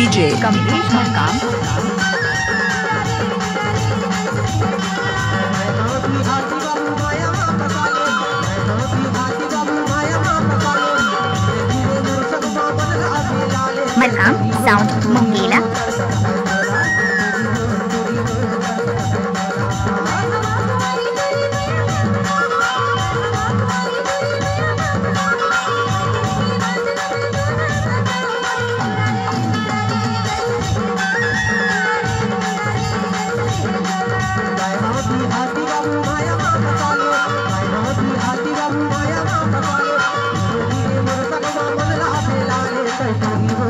DJ Kamlesh मकाम। मकाम sound मुंगेला।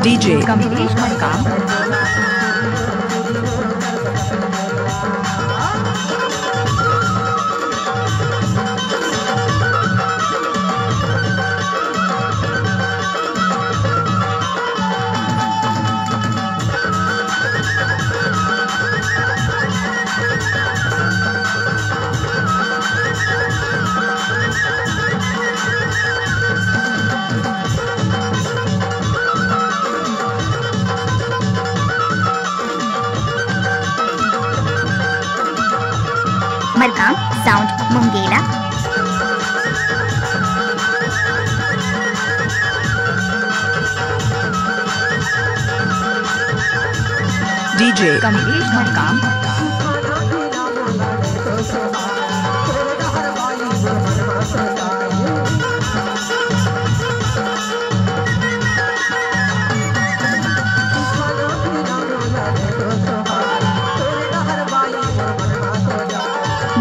DJ Kamlesh मकाम। मकाम साउंड मुंगेला। डीजे कमलेश मकाम।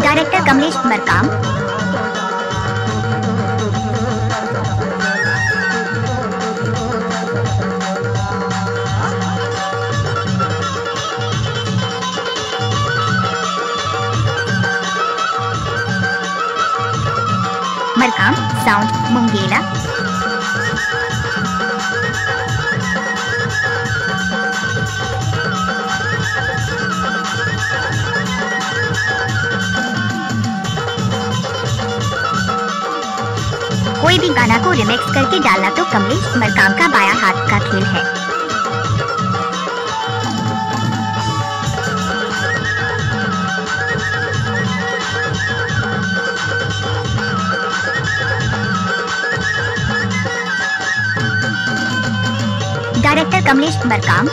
डायरेक्टर कमलेश मरकाम। मरकाम साउंड मुंगेला। कोई भी गाना को रिमिक्स करके डालना तो कमलेश मरकाम का बाया हाथ का खेल है। डायरेक्टर कमलेश मरकाम।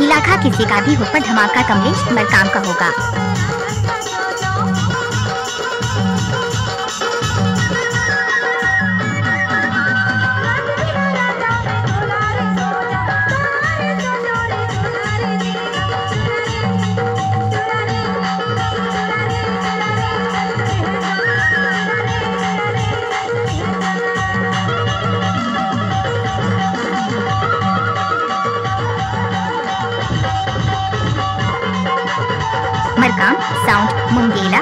इलाका किसी का भी हो पर धमाका कमलेश मरकाम का होगा। मरकाम साउंड मुंगेला।